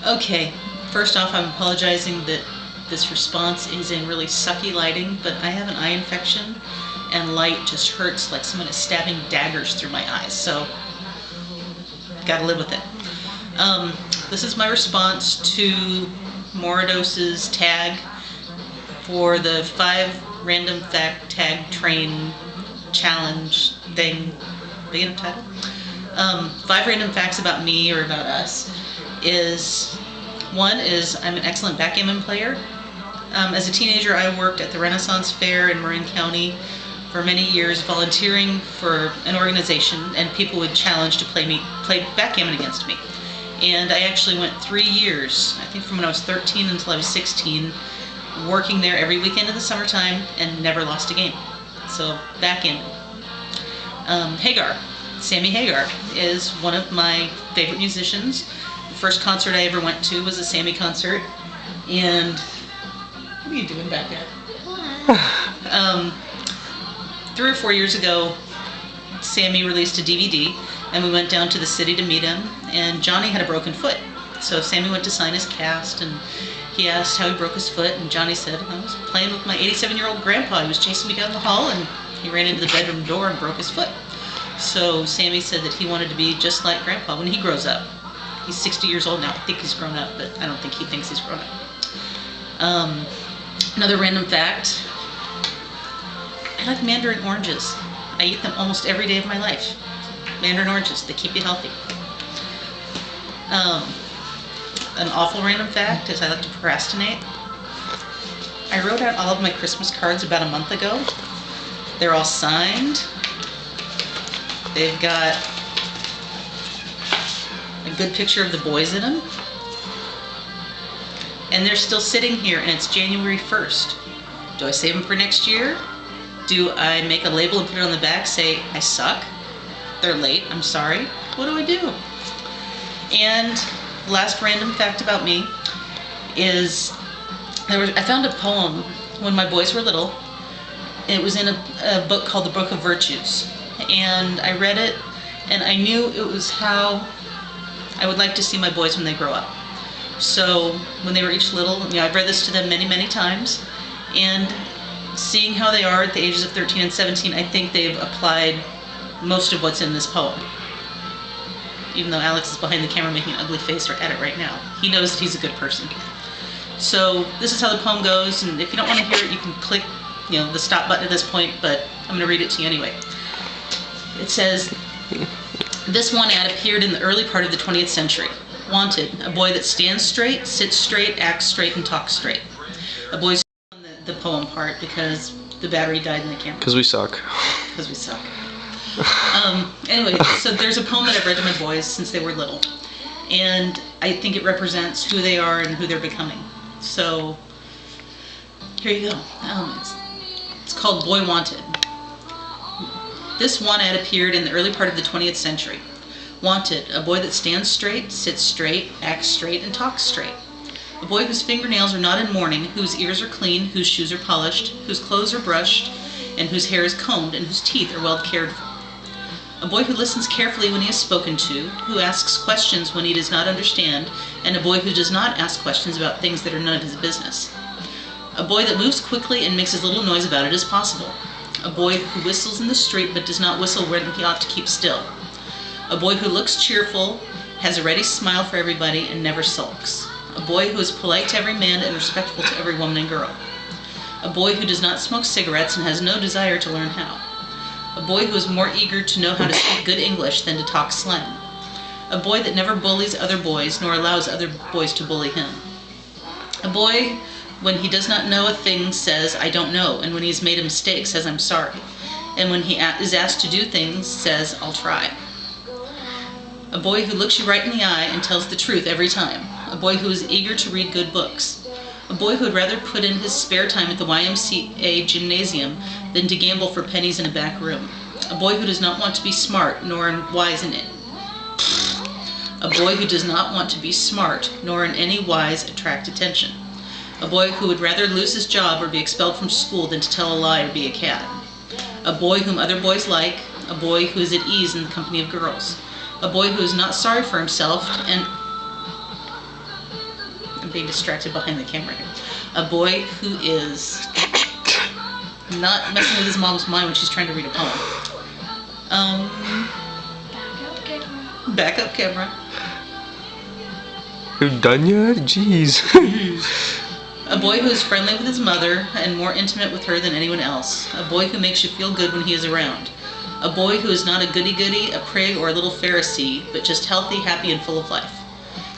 Okay, first off, I'm apologizing that this response is in really sucky lighting, but I have an eye infection and light just hurts like someone is stabbing daggers through my eyes, so gotta live with it. This is my response to Morados's tag for the 5 random fact tag train challenge thing. Big enough title? 5 random facts about me or about us is, one is I'm an excellent backgammon player. As a teenager, I worked at the Renaissance Fair in Marin County for many years, volunteering for an organization, and people would challenge to play backgammon against me. And I actually went 3 years, I think from when I was 13 until I was 16, working there every weekend of the summertime and never lost a game. So backgammon. Hagar, Sammy Hagar, is one of my favorite musicians. The first concert I ever went to was a Sammy concert, and what are you doing back there? 3 or 4 years ago, Sammy released a DVD, and we went down to the city to meet him, and Jonny had a broken foot. So Sammy went to sign his cast, and he asked how he broke his foot, and Jonny said, I was playing with my 87-year-old grandpa. He was chasing me down the hall, and he ran into the bedroom door and broke his foot. So Sammy said that he wanted to be just like grandpa when he grows up. He's 60 years old now. I think he's grown up, but I don't think he thinks he's grown up. Another random fact, I like mandarin oranges. I eat them almost every day of my life. Mandarin oranges, they keep you healthy. An awful random fact is I like to procrastinate. I wrote out all of my Christmas cards about a month ago. They're all signed. They've got a good picture of the boys in them. And they're still sitting here, and it's January 1st. Do I save them for next year? Do I make a label and put it on the back, say, I suck? They're late, I'm sorry. What do I do? And last random fact about me is I found a poem when my boys were little. It was in a book called The Book of Virtues. And I read it, and I knew it was how I would like to see my boys when they grow up. So when they were each little, I've read this to them many, many times. And seeing how they are at the ages of 13 and 17, I think they've applied most of what's in this poem. Even though Alex is behind the camera making an ugly face at it right now. He knows that he's a good person. So this is how the poem goes, and if you don't want to hear it, you can click the stop button at this point, but I'm going to read it to you anyway. It says, this one ad appeared in the early part of the 20th century. Wanted, a boy that stands straight, sits straight, acts straight, and talks straight. A boy's on the poem part because the battery died in the camera. Because we suck. Because we suck. Anyway, so there's a poem that I've read to my boys since they were little, and I think it represents who they are and who they're becoming. So here you go. It's called Boy Wanted. This one ad appeared in the early part of the 20th century. Wanted, a boy that stands straight, sits straight, acts straight, and talks straight. A boy whose fingernails are not in mourning, whose ears are clean, whose shoes are polished, whose clothes are brushed, and whose hair is combed, and whose teeth are well cared for. A boy who listens carefully when he is spoken to, who asks questions when he does not understand, and a boy who does not ask questions about things that are none of his business. A boy that moves quickly and makes as little noise about it as possible. A boy who whistles in the street but does not whistle when he ought to keep still. A boy who looks cheerful, has a ready smile for everybody, and never sulks. A boy who is polite to every man and respectful to every woman and girl. A boy who does not smoke cigarettes and has no desire to learn how. A boy who is more eager to know how to speak good English than to talk slang. A boy that never bullies other boys nor allows other boys to bully him. A boy, when he does not know a thing, says, I don't know, and when he has made a mistake, says, I'm sorry. And when he is asked to do things, says, I'll try. A boy who looks you right in the eye and tells the truth every time. A boy who is eager to read good books. A boy who would rather put in his spare time at the YMCA gymnasium than to gamble for pennies in a back room. A boy who does not want to be smart, nor wise in it. A boy who does not want to be smart, nor in any wise attract attention. A boy who would rather lose his job or be expelled from school than to tell a lie or be a cad. A boy whom other boys like. A boy who is at ease in the company of girls. A boy who is not sorry for himself and being distracted behind the camera here. A boy who is not messing with his mom's mind when she's trying to read a poem. Backup camera. You're done yet? Jeez. A boy who is friendly with his mother and more intimate with her than anyone else. A boy who makes you feel good when he is around. A boy who is not a goody-goody, a prig, or a little Pharisee, but just healthy, happy, and full of life.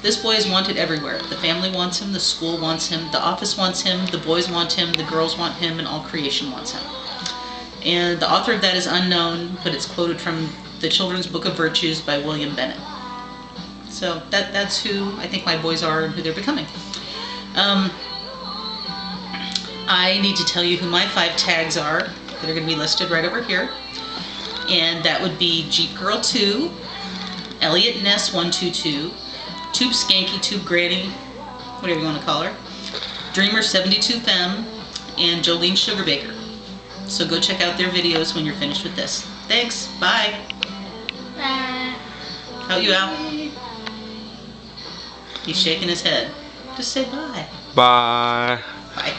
This boy is wanted everywhere. The family wants him, the school wants him, the office wants him, the boys want him, the girls want him, and all creation wants him. And the author of that is unknown, but it's quoted from the Children's Book of Virtues by William Bennett. So that's who I think my boys are and who they're becoming. I need to tell you who my 5 tags are that are going to be listed right over here. And that would be Jeep Girl 2, Elliot Ness 122, Tube Skanky, Tube Granny, whatever you want to call her, Dreamer 72 Femme, and Jolene Sugarbaker. So go check out their videos when you're finished with this. Thanks. Bye. Bye. Out you out. He's shaking his head. Just say bye. Bye. Bye.